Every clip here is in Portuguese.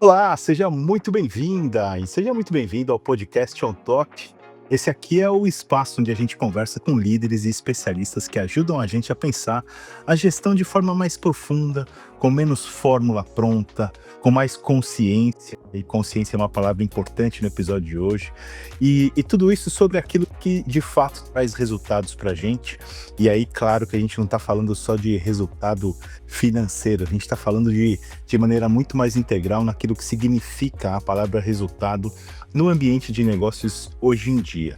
Olá, seja muito bem-vinda e seja muito bem-vindo ao podcast On Top. Esse aqui é o espaço onde a gente conversa com líderes e especialistas que ajudam a gente a pensar a gestão de forma mais profunda, com menos fórmula pronta, com mais consciência, e consciência é uma palavra importante no episódio de hoje, e tudo isso sobre aquilo que de fato traz resultados para a gente. E aí, claro que a gente não está falando só de resultado financeiro, a gente está falando de maneira muito mais integral naquilo que significa a palavra resultado no ambiente de negócios hoje em dia.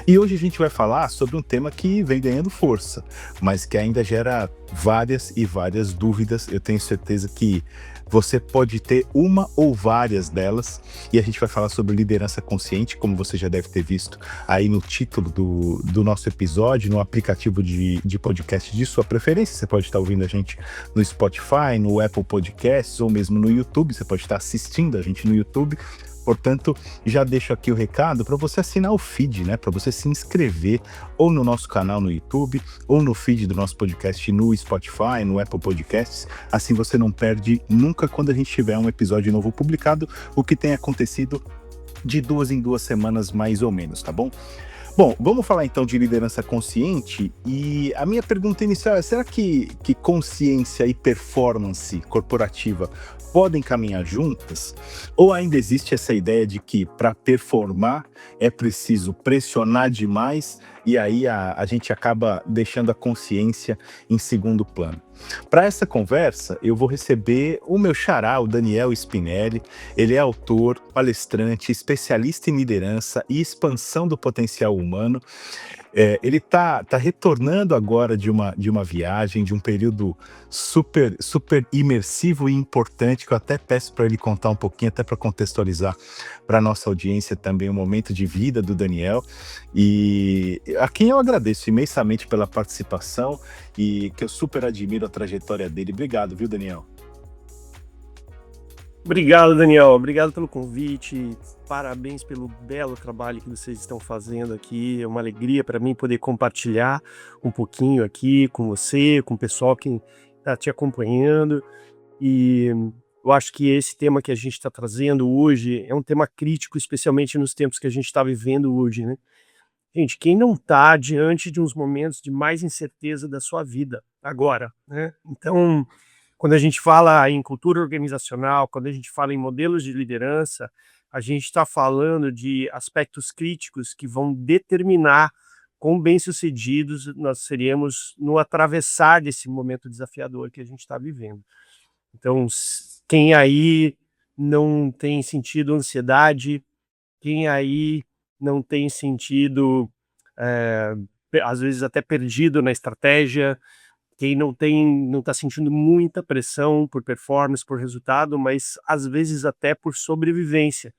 E hoje a gente vai falar sobre um tema que vem ganhando força, mas que ainda gera várias e várias dúvidas. Eu tenho certeza que você pode ter uma ou várias delas, e a gente vai falar sobre liderança consciente, como você já deve ter visto aí no título do nosso episódio, no aplicativo de podcast de sua preferência. Você pode estar ouvindo a gente no Spotify, no Apple Podcasts ou mesmo no YouTube. Você pode estar assistindo a gente no YouTube. Portanto, já deixo aqui o recado para você assinar o feed, né? Para você se inscrever ou no nosso canal no YouTube ou no feed do nosso podcast no Spotify, no Apple Podcasts. Assim você não perde nunca quando a gente tiver um episódio novo publicado, o que tem acontecido de 2 em 2 semanas mais ou menos, tá bom? Bom, vamos falar então de liderança consciente, e a minha pergunta inicial é: será que consciência e performance corporativa podem caminhar juntas? Ou ainda existe essa ideia de que para performar é preciso pressionar demais e aí a gente acaba deixando a consciência em segundo plano? Para essa conversa, eu vou receber o meu xará, o Daniel Spinelli. Ele é autor, palestrante, especialista em liderança e expansão do potencial humano. Ele tá retornando agora de uma viagem, de um período super super imersivo e importante, que eu até peço para ele contar um pouquinho, até para contextualizar para nossa audiência também o momento de vida do Daniel, e a quem eu agradeço imensamente pela participação e que eu super admiro a trajetória dele. Obrigado, viu, Daniel? Obrigado, Daniel. Obrigado pelo convite. Parabéns pelo belo trabalho que vocês estão fazendo aqui. É uma alegria para mim poder compartilhar um pouquinho aqui com você, com o pessoal que está te acompanhando. E eu acho que esse tema que a gente está trazendo hoje é um tema crítico, especialmente nos tempos que a gente está vivendo hoje, né? Gente, quem não está diante de uns momentos de mais incerteza da sua vida agora, né? Então, quando a gente fala em cultura organizacional, quando a gente fala em modelos de liderança, a gente está falando de aspectos críticos que vão determinar quão bem-sucedidos nós seremos no atravessar desse momento desafiador que a gente está vivendo. Então, quem aí não tem sentido ansiedade, quem aí não tem sentido, eh, às vezes até perdido na estratégia, quem não está sentindo muita pressão por performance, por resultado, mas às vezes até por sobrevivência.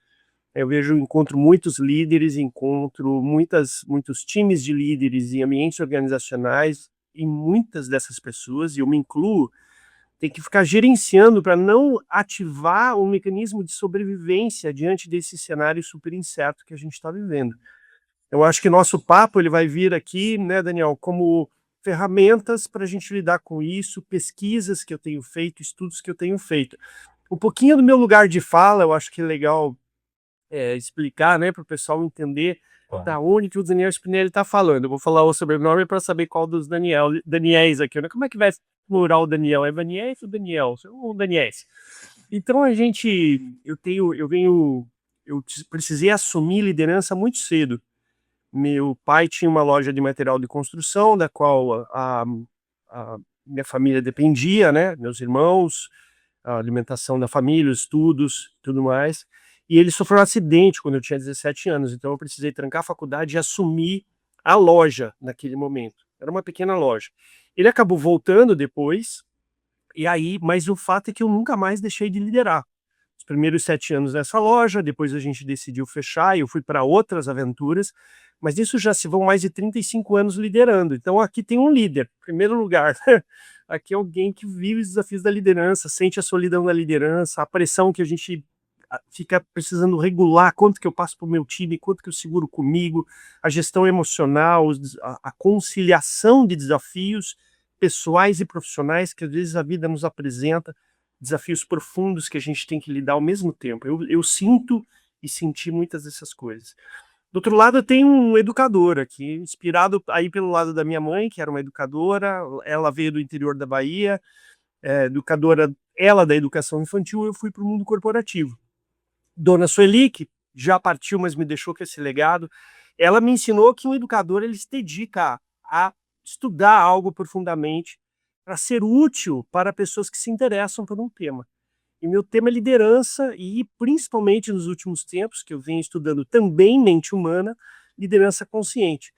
Encontro muitos líderes, encontro muitos times de líderes em ambientes organizacionais, e muitas dessas pessoas, e eu me incluo, tem que ficar gerenciando para não ativar um mecanismo de sobrevivência diante desse cenário super incerto que a gente está vivendo. Eu acho que nosso papo ele vai vir aqui, né, Daniel, como ferramentas para a gente lidar com isso, pesquisas que eu tenho feito, estudos que eu tenho feito. Um pouquinho do meu lugar de fala, eu acho que é legal explicar, né, para o pessoal entender Claro. da onde que o Daniel Spinelli está falando. Eu vou falar o sobrenome para saber qual dos Daniéis aqui, né? Como é que vai plural Daniel? É Daniéis ou Daniel? Ou Daniéis? Então precisei assumir liderança muito cedo. Meu pai tinha uma loja de material de construção, da qual a minha família dependia, né? Meus irmãos, a alimentação da família, os estudos, tudo mais. E ele sofreu um acidente quando eu tinha 17 anos, então eu precisei trancar a faculdade e assumir a loja naquele momento. Era uma pequena loja. Ele acabou voltando depois, e aí, mas o fato é que eu nunca mais deixei de liderar. Os primeiros 7 anos nessa loja, depois a gente decidiu fechar e eu fui para outras aventuras, mas isso já se vão mais de 35 anos liderando. Então aqui tem um líder, em primeiro lugar. Aqui é alguém que vive os desafios da liderança, sente a solidão da liderança, a pressão que a gente fica precisando regular, quanto que eu passo para o meu time, quanto que eu seguro comigo, a gestão emocional, a conciliação de desafios pessoais e profissionais que às vezes a vida nos apresenta desafios profundos que a gente tem que lidar ao mesmo tempo. Eu sinto e senti muitas dessas coisas. Do outro lado, eu tenho um educador aqui, inspirado aí pelo lado da minha mãe, que era uma educadora, ela veio do interior da Bahia, educadora, ela da educação infantil, eu fui para o mundo corporativo. Dona Sueli, que já partiu, mas me deixou com esse legado, ela me ensinou que um educador ele se dedica a estudar algo profundamente para ser útil para pessoas que se interessam por um tema. E meu tema é liderança e, principalmente nos últimos tempos, que eu venho estudando também mente humana, liderança consciente.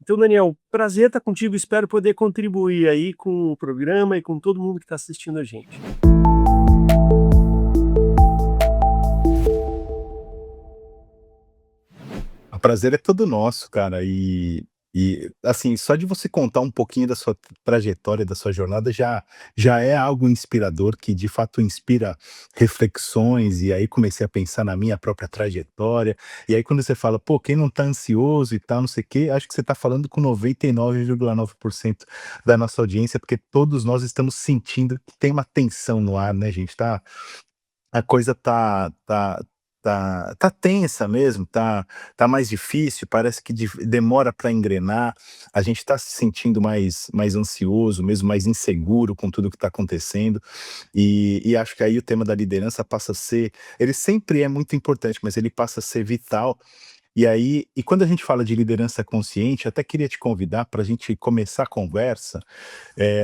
Então, Daniel, prazer estar contigo, espero poder contribuir aí com o programa e com todo mundo que está assistindo a gente. O prazer é todo nosso, cara. Assim, só de você contar um pouquinho da sua trajetória, da sua jornada, já é algo inspirador, que de fato inspira reflexões. E aí comecei a pensar na minha própria trajetória. E aí, quando você fala, pô, quem não tá ansioso e tal, não sei o quê, acho que você tá falando com 99,9% da nossa audiência, porque todos nós estamos sentindo que tem uma tensão no ar, né, gente? A coisa tá tensa mesmo, tá mais difícil, parece que demora para engrenar, a gente está se sentindo mais ansioso, mesmo mais inseguro com tudo que está acontecendo, e acho que aí o tema da liderança passa a ser, ele sempre é muito importante, mas ele passa a ser vital. E quando a gente fala de liderança consciente, até queria te convidar para a gente começar a conversa,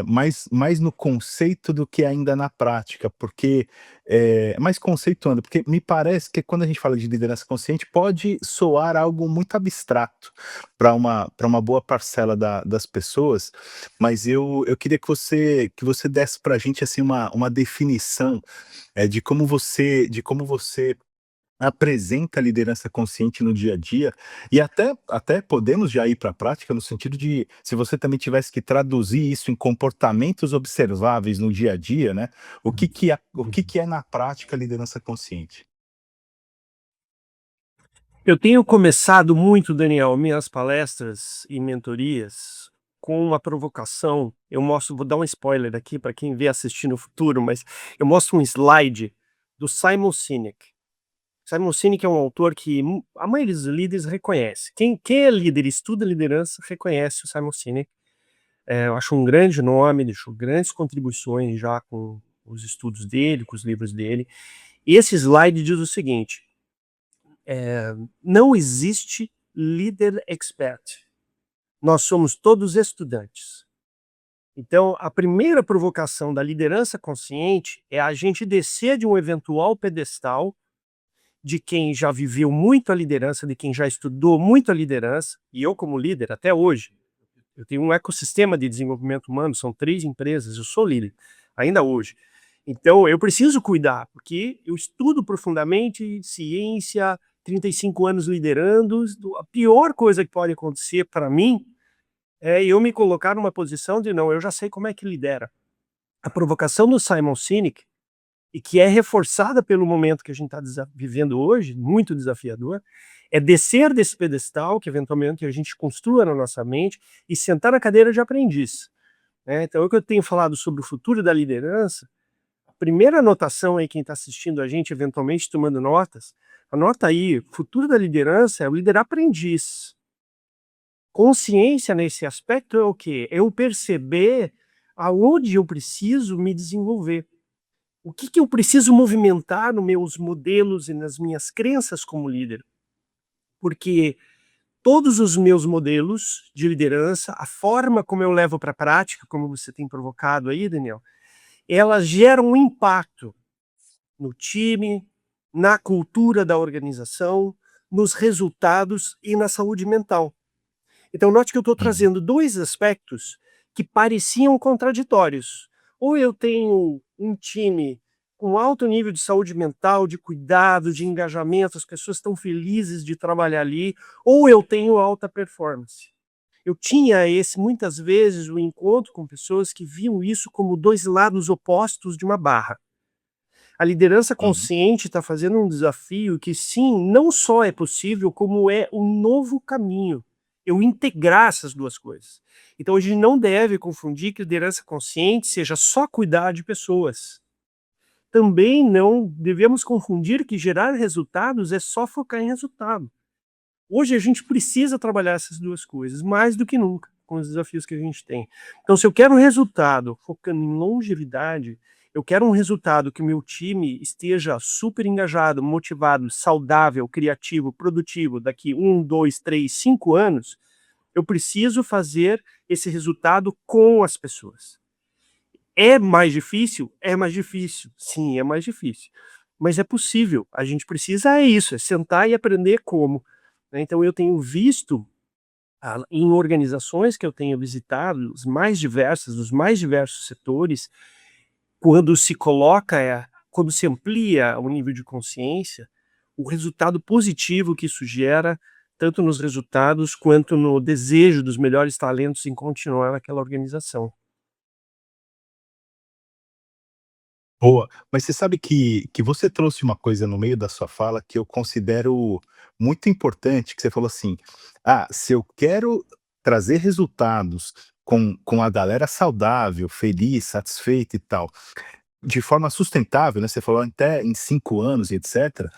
mais no conceito do que ainda na prática, porque, mais conceituando, porque me parece que quando a gente fala de liderança consciente pode soar algo muito abstrato para uma boa parcela das pessoas, mas eu queria que você desse para a gente, assim, uma definição, de como você apresenta a liderança consciente no dia a dia, e até podemos já ir para a prática, no sentido de, se você também tivesse que traduzir isso em comportamentos observáveis no dia a dia, né, o que que é na prática a liderança consciente? Eu tenho começado muito, Daniel, minhas palestras e mentorias com uma provocação. Eu mostro, vou dar um spoiler aqui para quem vê assistir no futuro, mas eu mostro um slide do Simon Sinek. Simon Sinek é um autor que a maioria dos líderes reconhece. Quem é líder e estuda liderança reconhece o Simon Sinek. Eu acho um grande nome, deixou grandes contribuições já com os estudos dele, com os livros dele. E esse slide diz o seguinte: não existe líder expert. Nós somos todos estudantes. Então, a primeira provocação da liderança consciente é a gente descer de um eventual pedestal de quem já viveu muito a liderança, de quem já estudou muito a liderança, e eu como líder até hoje, eu tenho um ecossistema de desenvolvimento humano, são 3 empresas, eu sou líder, ainda hoje. Então eu preciso cuidar, porque eu estudo profundamente ciência, 35 anos liderando, a pior coisa que pode acontecer para mim é eu me colocar numa posição de não, eu já sei como é que lidera. A provocação do Simon Sinek, e que é reforçada pelo momento que a gente está vivendo hoje, muito desafiador, é descer desse pedestal que eventualmente a gente construa na nossa mente e sentar na cadeira de aprendiz, né? Então, o que eu tenho falado sobre o futuro da liderança, a primeira anotação aí, quem está assistindo a gente, eventualmente tomando notas, anota aí, o futuro da liderança é o líder aprendiz. Consciência nesse aspecto é o quê? É eu perceber aonde eu preciso me desenvolver. O que eu preciso movimentar nos meus modelos e nas minhas crenças como líder? Porque todos os meus modelos de liderança, a forma como eu levo para a prática, como você tem provocado aí, Daniel, elas geram um impacto no time, na cultura da organização, nos resultados e na saúde mental. Então, note que eu estou Uhum. trazendo 2 aspectos que pareciam contraditórios. Ou eu tenho um time com alto nível de saúde mental, de cuidado, de engajamento, as pessoas estão felizes de trabalhar ali, ou eu tenho alta performance. Eu tinha muitas vezes o encontro com pessoas que viam isso como 2 lados opostos de uma barra. A liderança Uhum. consciente está fazendo um desafio que, sim, não só é possível, como é um novo caminho. Eu integrar essas 2 coisas. Então a gente não deve confundir que liderança consciente seja só cuidar de pessoas. também não devemos confundir que gerar resultados é só focar em resultado. Hoje a gente precisa trabalhar essas duas coisas, mais do que nunca, com os desafios que a gente tem. Então, se eu quero um resultado focando em longevidade, eu quero um resultado que o meu time esteja super engajado, motivado, saudável, criativo, produtivo daqui 1, 2, 3, 5 anos, eu preciso fazer esse resultado com as pessoas. É mais difícil? É mais difícil. Sim, é mais difícil. Mas é possível. A gente precisa é isso, é sentar e aprender como, né. Então eu tenho visto, em organizações que eu tenho visitado, os mais diversos setores, quando se coloca, quando se amplia o nível de consciência, o resultado positivo que isso gera, tanto nos resultados quanto no desejo dos melhores talentos em continuar naquela organização. Boa. Mas você sabe que você trouxe uma coisa no meio da sua fala que eu considero muito importante, que você falou assim: "Ah, se eu quero trazer resultados com a galera saudável, feliz, satisfeita e tal, de forma sustentável", né, você falou até em 5 anos e etcétera,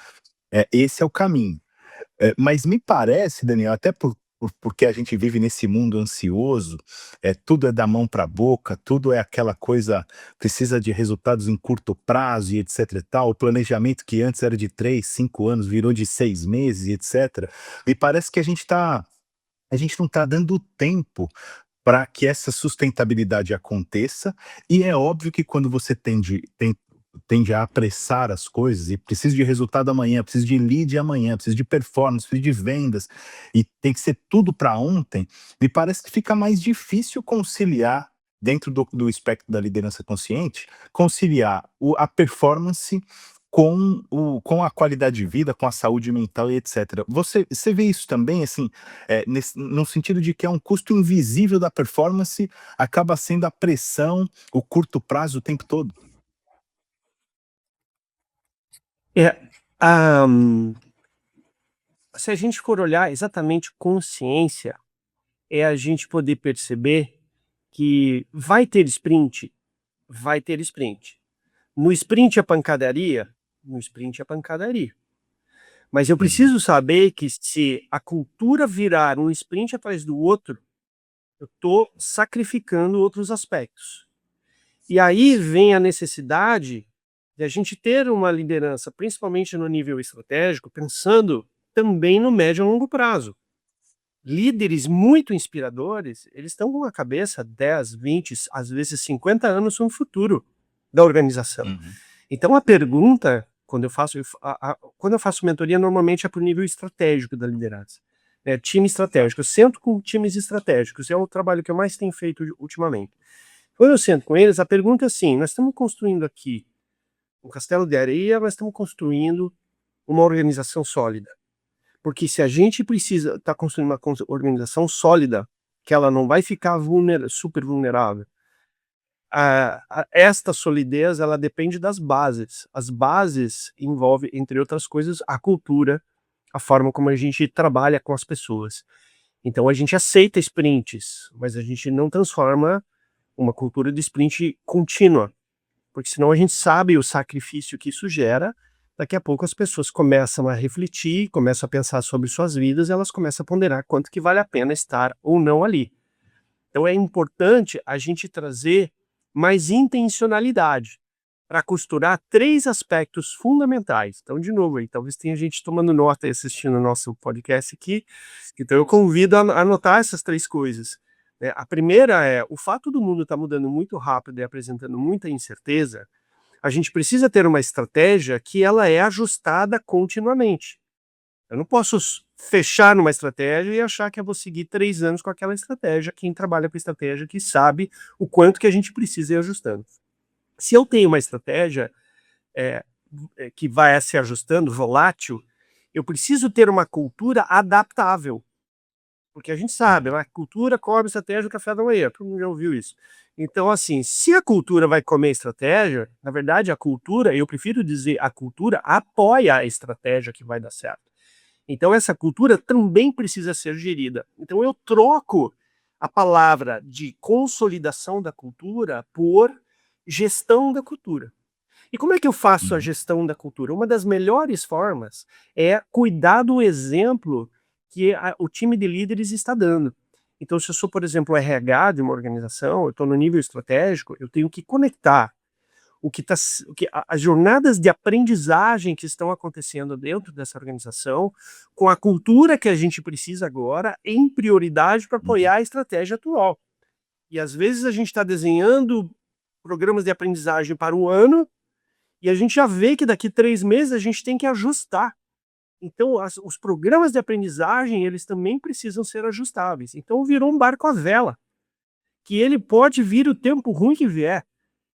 esse é o caminho. Mas me parece, Daniel, até porque a gente vive nesse mundo ansioso, tudo é da mão para a boca, tudo é aquela coisa, precisa de resultados em curto prazo e etc e tal, o planejamento que antes era de 3, 5 anos virou de 6 meses e etcétera. Me parece que a gente não está dando tempo para que essa sustentabilidade aconteça, e é óbvio que quando você tende a apressar as coisas e precisa de resultado amanhã, precisa de lead amanhã, precisa de performance, precisa de vendas, e tem que ser tudo para ontem, me parece que fica mais difícil conciliar, dentro do espectro da liderança consciente, conciliar a performance com a qualidade de vida, com a saúde mental e etcétera. Você vê isso também, assim, no sentido de que é um custo invisível da performance, acaba sendo a pressão, o curto prazo o tempo todo? É, ah, se a gente for olhar exatamente consciência, é a gente poder perceber que vai ter sprint, vai ter sprint. No sprint é pancadaria? No sprint é pancadaria. Mas eu Uhum. preciso saber que se a cultura virar um sprint atrás do outro, eu estou sacrificando outros aspectos. E aí vem a necessidade de a gente ter uma liderança, principalmente no nível estratégico, pensando também no médio e longo prazo. Líderes muito inspiradores, eles estão com a cabeça 10, 20, às vezes 50 anos no futuro da organização. Uhum. Então a pergunta, quando eu faço mentoria, normalmente é para o nível estratégico da liderança, time estratégico. Eu sento com times estratégicos, é o trabalho que eu mais tenho feito ultimamente. Quando eu sento com eles, a pergunta é assim: nós estamos construindo aqui um castelo de areia, nós estamos construindo uma organização sólida. Porque se a gente precisa estar construindo uma organização sólida, que ela não vai ficar super vulnerável, esta solidez ela depende das bases. As bases envolvem, entre outras coisas, a cultura, a forma como a gente trabalha com as pessoas. Então a gente aceita sprints, mas a gente não transforma uma cultura de sprint contínua, porque senão a gente sabe o sacrifício que isso gera. Daqui a pouco as pessoas começam a refletir, começam a pensar sobre suas vidas, e elas começam a ponderar quanto que vale a pena estar ou não ali. Então é importante a gente trazer mais intencionalidade para costurar 3 aspectos fundamentais. Então, de novo aí, talvez tenha gente tomando nota e assistindo o nosso podcast aqui, então eu convido a anotar essas 3 coisas, né. A primeira é, o fato do mundo estar mudando muito rápido e apresentando muita incerteza, a gente precisa ter uma estratégia que ela é ajustada continuamente. Eu não posso fechar numa estratégia e achar que eu vou seguir 3 anos com aquela estratégia. Quem trabalha com estratégia que sabe o quanto que a gente precisa ir ajustando. Se eu tenho uma estratégia, eh que vai se ajustando, volátil, eu preciso ter uma cultura adaptável. Porque a gente sabe, Uhum. né, cultura come estratégia do café da manhã, todo mundo já ouviu isso. Então, assim, se a cultura vai comer estratégia, na verdade a cultura, eu prefiro dizer, a cultura apoia a estratégia que vai dar certo. Então essa cultura também precisa ser gerida. Então eu troco a palavra de consolidação da cultura por gestão da cultura. E como é que eu faço a Uhum. gestão da cultura? Uma das melhores formas é cuidar do exemplo que o time de líderes está dando. Então, se eu sou, por exemplo, o RH de uma organização, eu estou no nível estratégico, eu tenho que conectar o que tá, o que, as jornadas de aprendizagem que estão acontecendo dentro dessa organização, com a cultura que a gente precisa agora, em prioridade para Uhum. apoiar a estratégia atual. E às vezes a gente está desenhando programas de aprendizagem para o ano e a gente já vê que daqui 3 meses a gente tem que ajustar. Então, os programas de aprendizagem, eles também precisam ser ajustáveis. Então, virou um barco à vela, que ele pode vir o tempo ruim que vier,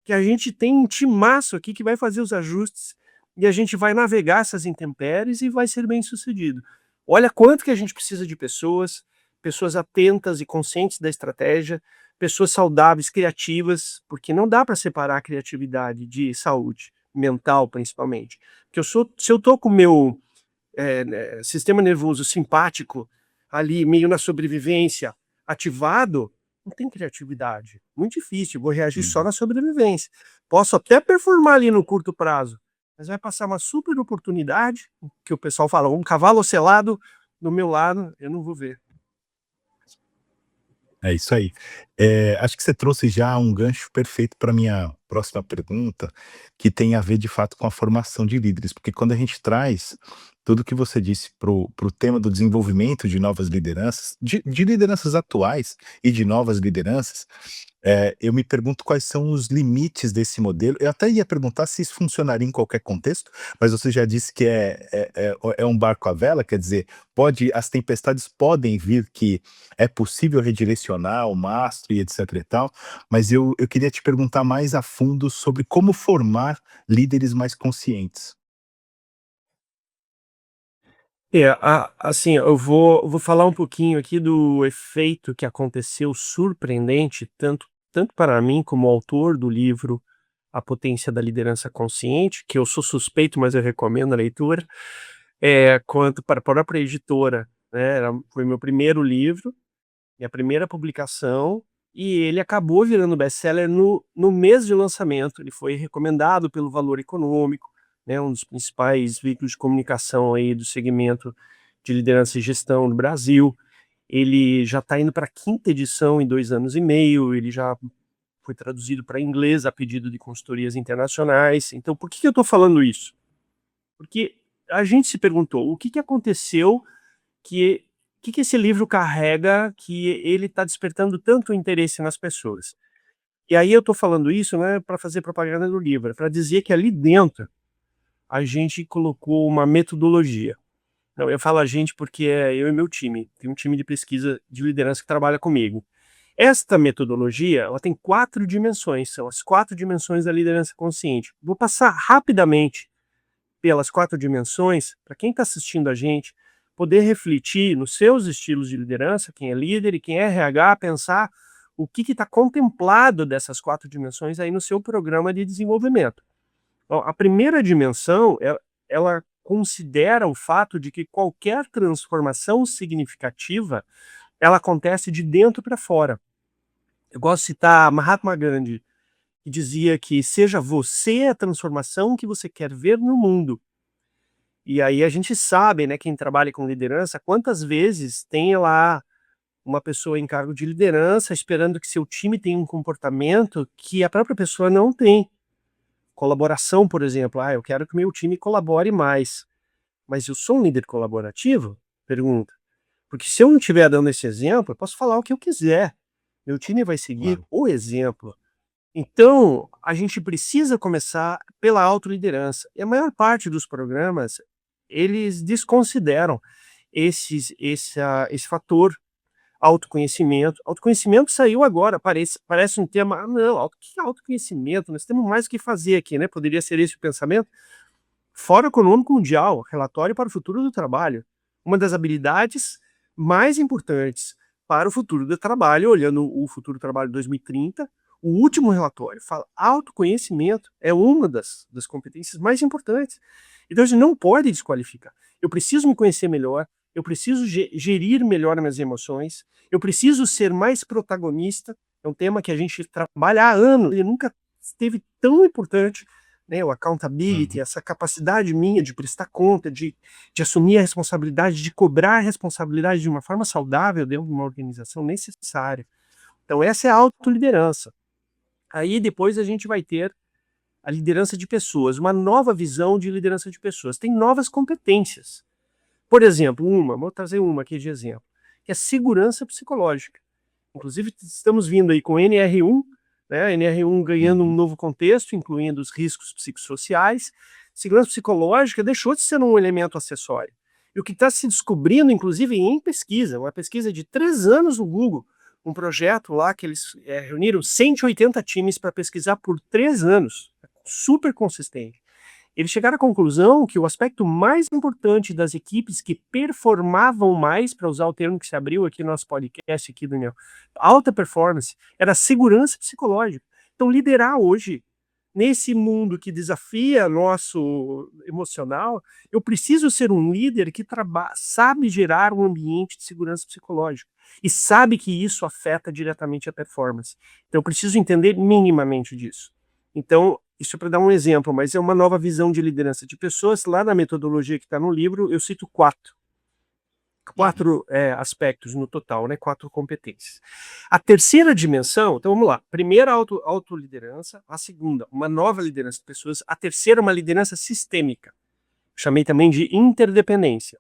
que a gente tem um timaço aqui que vai fazer os ajustes e a gente vai navegar essas intempéries e vai ser bem sucedido. Olha quanto que a gente precisa de pessoas, pessoas atentas e conscientes da estratégia, pessoas saudáveis, criativas, porque não dá para separar a criatividade de saúde mental, principalmente. Porque se eu tô com o meu sistema nervoso simpático ali, meio na sobrevivência, ativado, não tem criatividade. Muito difícil, vou reagir só Uhum. na sobrevivência. Posso até performar ali no curto prazo, mas vai passar uma super oportunidade, que o pessoal fala, um cavalo selado do meu lado, eu não vou ver. É isso aí. Acho que você trouxe já um gancho perfeito para minha próxima pergunta, que tem a ver de fato com a formação de líderes, porque quando a gente traz tudo que você disse para o tema do desenvolvimento de novas lideranças, de lideranças atuais e de novas lideranças, eu me pergunto quais são os limites desse modelo. Eu até ia perguntar se isso funcionaria em qualquer contexto, mas você já disse que é um barco à vela, quer dizer, as tempestades podem vir, que é possível redirecionar o mastro e etc e tal, mas eu queria te perguntar mais a fundo sobre como formar líderes mais conscientes. Assim, eu vou falar um pouquinho aqui do efeito que aconteceu surpreendente, tanto para mim como autor do livro A Potência da Liderança Consciente, que eu sou suspeito, mas eu recomendo a leitura, quanto para a própria editora, né, foi meu primeiro livro, minha primeira publicação, e ele acabou virando best-seller no mês de lançamento. Ele foi recomendado pelo Valor Econômico, né, um dos principais veículos de comunicação aí do segmento de liderança e gestão no Brasil. Ele já está indo para a quinta edição em 2 anos e meio, ele já foi traduzido para inglês a pedido de consultorias internacionais. Então, por que que eu estou falando isso? Porque a gente se perguntou o que que aconteceu, que que esse livro carrega, que ele está despertando tanto interesse nas pessoas. E aí eu estou falando isso, não é para fazer propaganda do livro, é para dizer que ali dentro a gente colocou uma metodologia. Não, eu falo a gente porque é eu e meu time, tem um time de pesquisa de liderança que trabalha comigo. Esta metodologia, ela tem 4 dimensões, são as 4 dimensões da liderança consciente. Vou passar rapidamente pelas 4 dimensões, para quem está assistindo a gente, poder refletir nos seus estilos de liderança, quem é líder e quem é RH, pensar o que está contemplado dessas 4 dimensões aí no seu programa de desenvolvimento. Bom, a primeira dimensão, ela considera o fato de que qualquer transformação significativa, ela acontece de dentro para fora. Eu gosto de citar Mahatma Gandhi, que dizia que seja você a transformação que você quer ver no mundo. E aí a gente sabe, né, quem trabalha com liderança, quantas vezes tem lá uma pessoa em cargo de liderança esperando que seu time tenha um comportamento que a própria pessoa não tem. Colaboração, por exemplo, eu quero que o meu time colabore mais. Mas eu sou um líder colaborativo? Pergunta. Porque se eu não estiver dando esse exemplo, eu posso falar o que eu quiser. Meu time vai seguir Claro. o exemplo. Então, a gente precisa começar pela autoliderança. E a maior parte dos programas, eles desconsideram esse fator autoconhecimento. Autoconhecimento saiu agora, parece um tema, não, que autoconhecimento? Nós temos mais o que fazer aqui, né? Poderia ser esse o pensamento? Fórum Econômico Mundial, relatório para o futuro do trabalho. Uma das habilidades mais importantes para o futuro do trabalho, olhando o futuro do trabalho 2030, o último relatório fala autoconhecimento é uma das competências mais importantes. Então a gente não pode desqualificar. Eu preciso me conhecer melhor, eu preciso gerir melhor as minhas emoções, eu preciso ser mais protagonista. É um tema que a gente trabalha há anos e nunca esteve tão importante né, o accountability, Uhum. essa capacidade minha de prestar conta, de assumir a responsabilidade, de cobrar a responsabilidade de uma forma saudável dentro de uma organização necessária. Então essa é a autoliderança. Aí depois a gente vai ter a liderança de pessoas, uma nova visão de liderança de pessoas. Tem novas competências. Por exemplo, vou trazer uma aqui de exemplo, que é segurança psicológica. Inclusive, estamos vindo aí com NR1, né? NR1 ganhando um Uhum. novo contexto, incluindo os riscos psicossociais. Segurança psicológica deixou de ser um elemento acessório. E o que está se descobrindo, inclusive em pesquisa, uma pesquisa de 3 anos no Google, um projeto lá que eles reuniram 180 times para pesquisar por 3 anos, super consistente. Eles chegaram à conclusão que o aspecto mais importante das equipes que performavam mais, para usar o termo que se abriu aqui no nosso podcast, aqui, Daniel, alta performance, era a segurança psicológica. Então, liderar hoje, nesse mundo que desafia nosso emocional, eu preciso ser um líder que sabe gerar um ambiente de segurança psicológica e sabe que isso afeta diretamente a performance. Então, eu preciso entender minimamente disso. Então, isso é para dar um exemplo, mas é uma nova visão de liderança de pessoas. Lá na metodologia que está no livro, eu cito Uhum. quatro aspectos no total, né? 4 competências. A terceira dimensão, então vamos lá. Primeira, autoliderança. A segunda, uma nova liderança de pessoas. A terceira, uma liderança sistêmica. Chamei também de interdependência.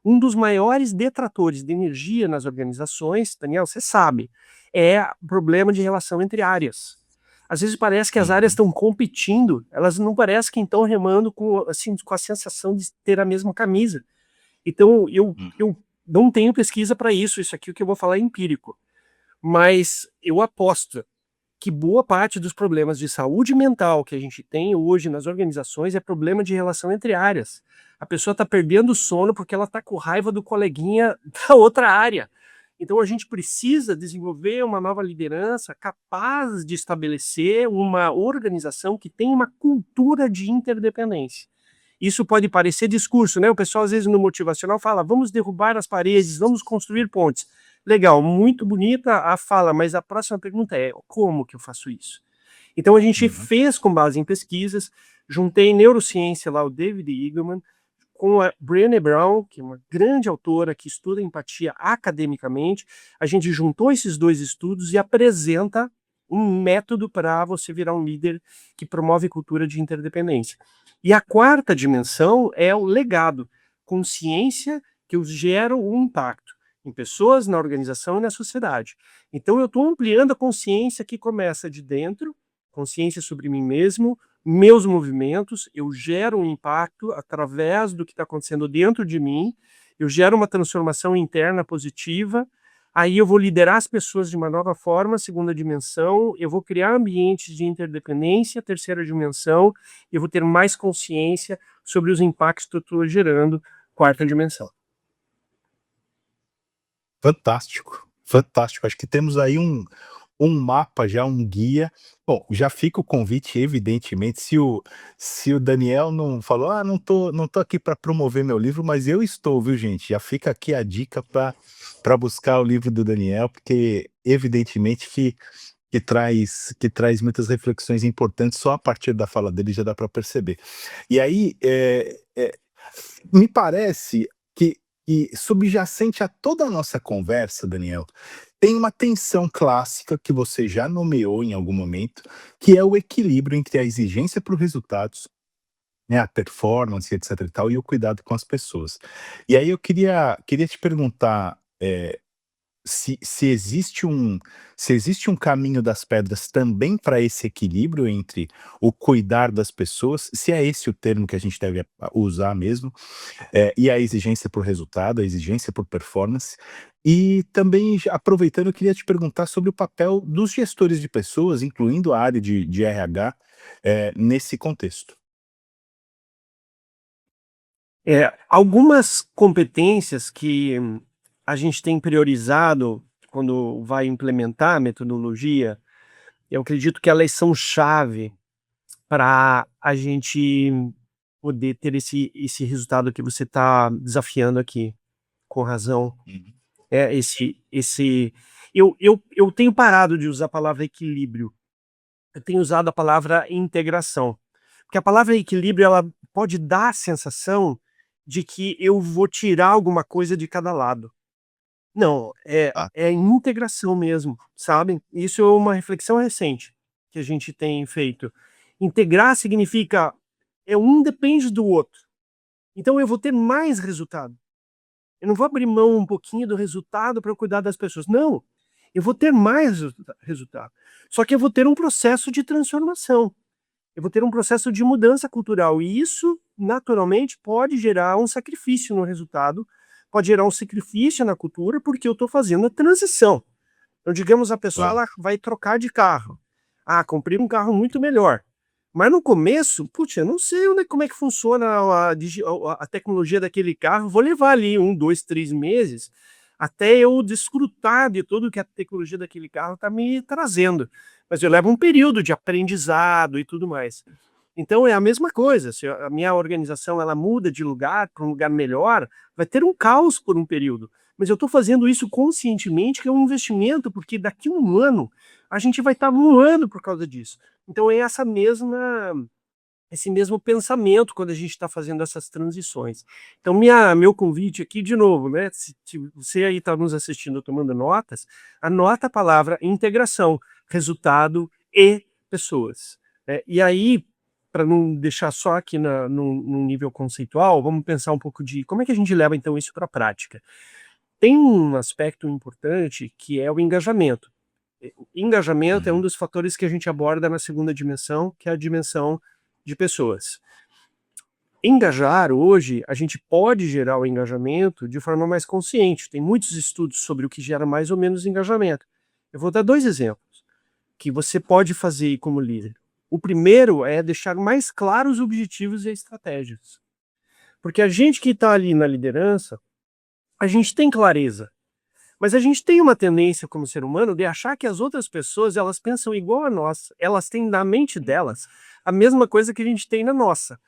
Um dos maiores detratores de energia nas organizações, Daniel, você sabe, é o problema de relação entre áreas. Às vezes parece que as áreas Uhum. estão competindo, elas não parecem que estão remando com, assim, com a sensação de ter a mesma camisa. Então, eu não tenho pesquisa para isso aqui é o que eu vou falar é empírico. Mas eu aposto que boa parte dos problemas de saúde mental que a gente tem hoje nas organizações é problema de relação entre áreas. A pessoa está perdendo o sono porque ela está com raiva do coleguinha da outra área. Então a gente precisa desenvolver uma nova liderança capaz de estabelecer uma organização que tem uma cultura de interdependência. Isso pode parecer discurso, né? O pessoal às vezes no motivacional fala: vamos derrubar as paredes, vamos construir pontes. Legal, muito bonita a fala, mas a próxima pergunta é: como que eu faço isso? Então a gente Uhum. fez com base em pesquisas, juntei neurociência lá, o David Eagleman, com a Brené Brown, que é uma grande autora que estuda empatia academicamente. A gente juntou esses 2 estudos e apresenta um método para você virar um líder que promove cultura de interdependência. E a quarta dimensão é o legado, consciência que eu gero um impacto em pessoas, na organização e na sociedade. Então eu estou ampliando a consciência que começa de dentro, consciência sobre mim mesmo, meus movimentos, eu gero um impacto através do que está acontecendo dentro de mim, eu gero uma transformação interna positiva, aí eu vou liderar as pessoas de uma nova forma, segunda dimensão, eu vou criar ambientes de interdependência, terceira dimensão, eu vou ter mais consciência sobre os impactos que eu estou gerando, quarta dimensão. Fantástico, fantástico. Acho que temos aí um mapa já, um guia. Bom, já fica o convite, evidentemente, se o Daniel não falou: "Ah, não tô aqui para promover meu livro", mas eu estou, viu, gente? Já fica aqui a dica para buscar o livro do Daniel, porque evidentemente que traz muitas reflexões importantes, só a partir da fala dele já dá para perceber. E aí, me parece que subjacente a toda a nossa conversa, Daniel, tem uma tensão clássica que você já nomeou em algum momento, que é o equilíbrio entre a exigência por resultados, né, a performance, etc e tal, e o cuidado com as pessoas. E aí eu queria te perguntar, se existe um caminho das pedras também para esse equilíbrio entre o cuidar das pessoas, se é esse o termo que a gente deve usar mesmo, e a exigência por resultado, a exigência por performance. E também, aproveitando, eu queria te perguntar sobre o papel dos gestores de pessoas, incluindo a área de RH, nesse contexto. Algumas competências que a gente tem priorizado quando vai implementar a metodologia, eu acredito que elas são chave para a gente poder ter esse resultado que você está desafiando aqui, com razão. Uhum. É eu tenho parado de usar a palavra equilíbrio, eu tenho usado a palavra integração, Porque a palavra equilíbrio, ela pode dar a sensação de que eu vou tirar alguma coisa de cada lado. Não, Tá. é integração mesmo, sabe. Isso é uma reflexão recente que a gente tem feito. Integrar significa, um depende do outro, então eu vou ter mais resultado. Eu não vou abrir mão um pouquinho do resultado para cuidar das pessoas, não, eu vou ter mais resultado. Só que eu vou ter um processo de transformação, eu vou ter um processo de mudança cultural e isso, naturalmente, pode gerar um sacrifício no resultado, pode gerar um sacrifício na cultura, porque eu estou fazendo a transição. Então, digamos, a pessoa Claro. ela vai trocar de carro. Ah, comprei um carro muito melhor. Mas no começo, putz, eu não sei como é que funciona a tecnologia daquele carro. Vou levar ali 1, 2, 3 meses até eu desfrutar de tudo que a tecnologia daquele carro está me trazendo. Mas eu levo um período de aprendizado e tudo mais. Então é a mesma coisa, se a minha organização ela muda de lugar para um lugar melhor, vai ter um caos por um período, mas eu estou fazendo isso conscientemente, que é um investimento, porque daqui a 1 ano, a gente vai estar voando por causa disso. Então é esse mesmo pensamento quando a gente está fazendo essas transições. Então meu convite aqui de novo, né, se você aí está nos assistindo tomando notas, anota a palavra integração, resultado e pessoas. E aí, para não deixar só aqui num nível conceitual, vamos pensar um pouco de como é que a gente leva então isso para a prática. Tem um aspecto importante que é o engajamento. O engajamento é um Uhum. dos fatores que a gente aborda na segunda dimensão, que é a dimensão de pessoas. Engajar hoje, a gente pode gerar o engajamento de forma mais consciente. Tem muitos estudos sobre o que gera mais ou menos engajamento. Eu vou dar 2 exemplos que você pode fazer aí como líder. O primeiro é deixar mais claros os objetivos e estratégias. Porque a gente que está ali na liderança, a gente tem clareza. Mas a gente tem uma tendência como ser humano de achar que as outras pessoas elas pensam igual a nós, elas têm na mente delas a mesma coisa que a gente tem na nossa,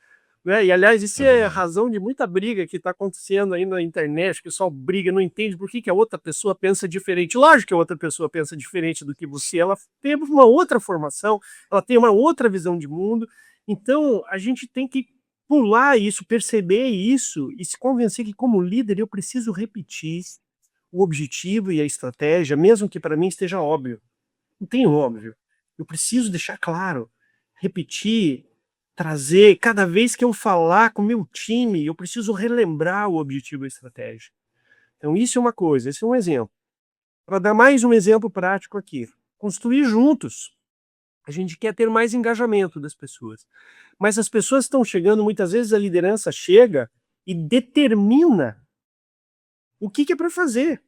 né. E aliás isso É é verdade. razão de muita briga que está acontecendo aí na internet, que o pessoal briga, não entende por que que a outra pessoa pensa diferente. Lógico que a outra pessoa pensa diferente do que você, ela tem uma outra formação, ela tem uma outra visão de mundo, então a gente tem que pular isso, perceber isso e se convencer que como líder eu preciso repetir o objetivo e a estratégia, mesmo que para mim esteja óbvio. Não tem óbvio. Eu preciso deixar claro, repetir, trazer. Cada vez que eu falar com o meu time, eu preciso relembrar o objetivo e a estratégia. Então, isso é uma coisa, esse é um exemplo. Para dar mais um exemplo prático aqui, construir juntos. A gente quer ter mais engajamento das pessoas. Mas as pessoas estão chegando, muitas vezes a liderança chega e determina o que é para fazer.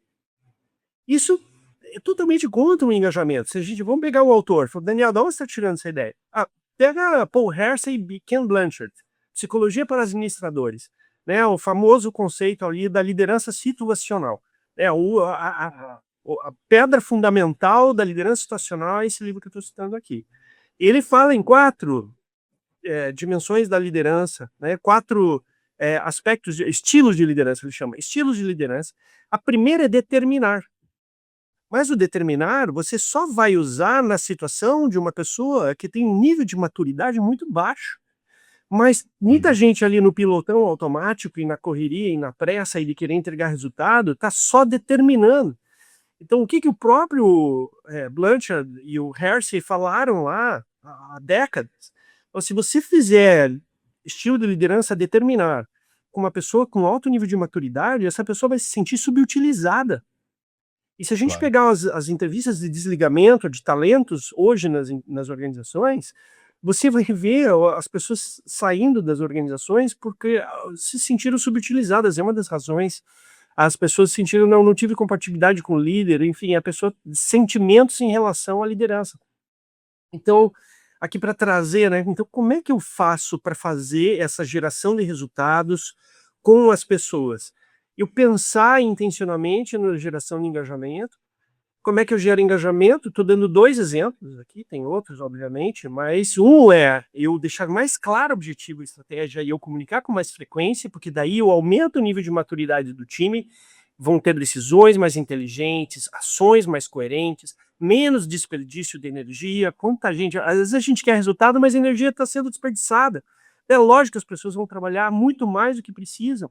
Isso é totalmente contra o engajamento. Se a gente vamos pegar o autor, falou: "Daniel, da onde você está tirando essa ideia?" Ah, pega Paul Hersey e Ken Blanchard, Psicologia para administradores, né, o famoso conceito ali da liderança situacional. É a pedra fundamental da liderança situacional é esse livro que eu estou citando aqui. Ele fala em 4 dimensões da liderança, né, 4 aspectos de estilos de liderança, ele chama, estilos de liderança. A primeira é determinar. Mas o determinar, você só vai usar na situação de uma pessoa que tem um nível de maturidade muito baixo. Mas muita Uhum. gente ali no pilotão automático e na correria e na pressa e de querer entregar resultado, está só determinando. Então o que que o próprio, Blanchard e o Hersey falaram lá há décadas, então se você fizer estilo de liderança determinar com uma pessoa com alto nível de maturidade, essa pessoa vai se sentir subutilizada. E se a gente Claro. pegar as entrevistas de desligamento de talentos hoje nas organizações, você vai ver as pessoas saindo das organizações porque se sentiram subutilizadas, é uma das razões. As pessoas se sentiram, não tive compatibilidade com o líder, enfim, a pessoa sentimentos em relação à liderança. Então, aqui para trazer, né, então como é que eu faço para fazer essa geração de resultados com as pessoas? Eu pensar intencionalmente na geração de engajamento. Como é que eu gero engajamento? Estou dando 2 exemplos aqui, tem outros obviamente, mas um é eu deixar mais claro o objetivo e estratégia e eu comunicar com mais frequência, porque daí eu aumento o nível de maturidade do time, vão ter decisões mais inteligentes, ações mais coerentes, menos desperdício de energia, quanta gente... Às vezes a gente quer resultado, mas a energia está sendo desperdiçada. É lógico que as pessoas vão trabalhar muito mais do que precisam.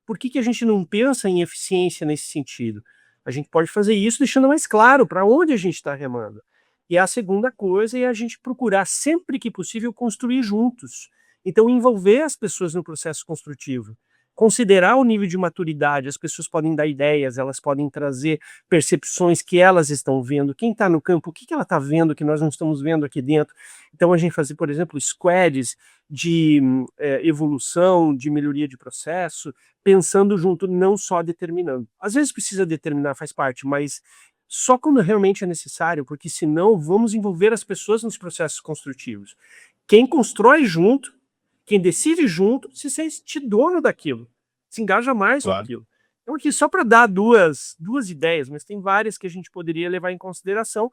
Por que a gente não pensa em eficiência nesse sentido? A gente pode fazer isso deixando mais claro para onde a gente está remando. E a segunda coisa é a gente procurar, sempre que possível, construir juntos. Então, envolver as pessoas no processo construtivo. Considerar o nível de maturidade, as pessoas podem dar ideias, elas podem trazer percepções que elas estão vendo. Quem está no campo, o que ela está vendo que nós não estamos vendo aqui dentro? Então, a gente fazer, por exemplo, squads de evolução, de melhoria de processo, pensando junto, não só determinando. Às vezes precisa determinar, faz parte, mas só quando realmente é necessário, porque senão vamos envolver as pessoas nos processos construtivos. Quem constrói junto, quem decide junto, se sente dono daquilo, se engaja mais com Claro. aquilo. Então aqui só para dar duas ideias, mas tem várias que a gente poderia levar em consideração,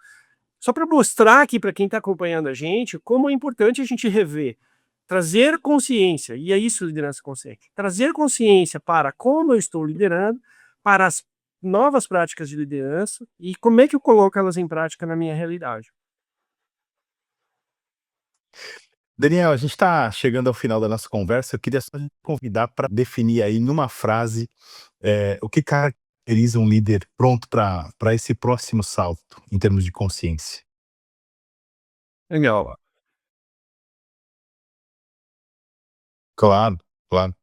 só para mostrar aqui para quem está acompanhando a gente, como é importante a gente rever, trazer consciência, e é isso liderança consciente, trazer consciência para como eu estou liderando, para as novas práticas de liderança e como é que eu coloco elas em prática na minha realidade. Daniel, a gente está chegando ao final da nossa conversa. Eu queria só te convidar para definir aí numa frase o que caracteriza um líder pronto para esse próximo salto em termos de consciência. Legal. Claro, claro.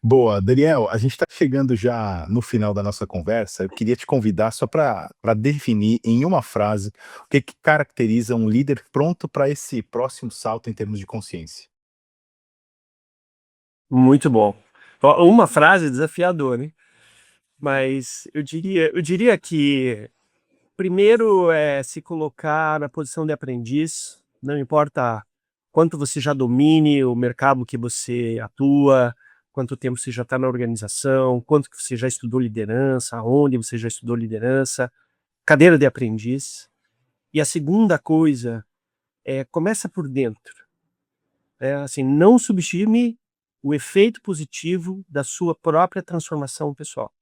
Boa, Daniel, a gente está chegando já no final da nossa conversa. Eu queria te convidar só para definir em uma frase o que caracteriza um líder pronto para esse próximo salto em termos de consciência. Muito bom. Ó, uma frase desafiadora, hein? Mas eu diria que primeiro é se colocar na posição de aprendiz, não importa quanto você já domine o mercado que você atua, quanto tempo você já está na organização, quanto que você já estudou liderança, aonde você já estudou liderança, cadeira de aprendiz. E a segunda coisa é começa por dentro. Assim, não subestime o efeito positivo da sua própria transformação pessoal.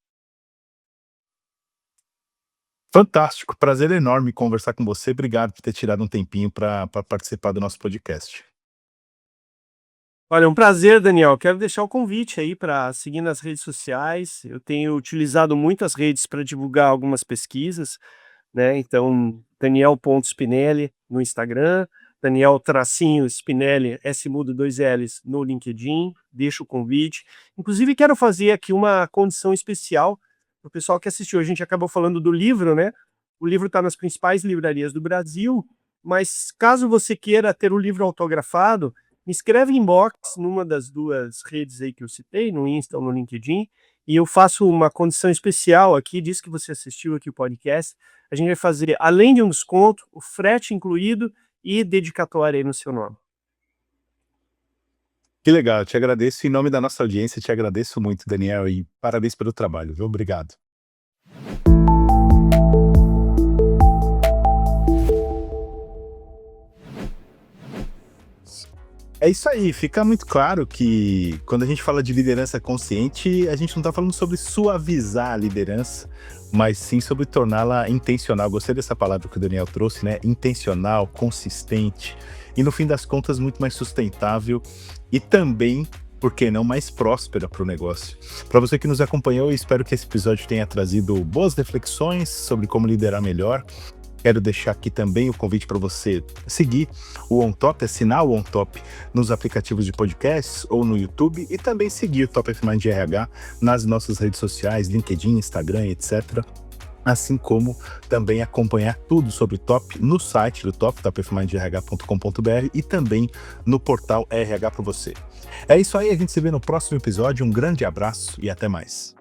Fantástico, prazer enorme conversar com você. Obrigado por ter tirado um tempinho para participar do nosso podcast. Olha, é um prazer, Daniel. Quero deixar o convite aí para seguir nas redes sociais. Eu tenho utilizado muito as redes para divulgar algumas pesquisas, né? Então, Daniel.Spinelli no Instagram, Daniel_Spinelli, S mudo 2 L's no LinkedIn. Deixo o convite. Inclusive, quero fazer aqui uma condição especial para o pessoal que assistiu. A gente acabou falando do livro, né? O livro está nas principais livrarias do Brasil, mas caso você queira ter o livro autografado, me escreve inbox numa das duas redes aí que eu citei, no Insta ou no LinkedIn, e eu faço uma condição especial aqui, diz que você assistiu aqui o podcast. A gente vai fazer, além de um desconto, o frete incluído e dedicatória aí no seu nome. Que legal, te agradeço. Em nome da nossa audiência, te agradeço muito, Daniel, e parabéns pelo trabalho, viu? Obrigado. É isso aí, fica muito claro que quando a gente fala de liderança consciente, a gente não está falando sobre suavizar a liderança, mas sim sobre torná-la intencional. Gostei dessa palavra que o Daniel trouxe, né? Intencional, consistente e, no fim das contas, muito mais sustentável e também, por que não, mais próspera para o negócio. Para você que nos acompanhou, eu espero que esse episódio tenha trazido boas reflexões sobre como liderar melhor. Quero deixar aqui também o convite para você seguir o OnTop, assinar o OnTop nos aplicativos de podcasts ou no YouTube e também seguir o Top of Mind RH nas nossas redes sociais, LinkedIn, Instagram, etc. Assim como também acompanhar tudo sobre o Top no site do Top, topofmindrh.com.br e também no portal RH para você. É isso aí, a gente se vê no próximo episódio. Um grande abraço e até mais.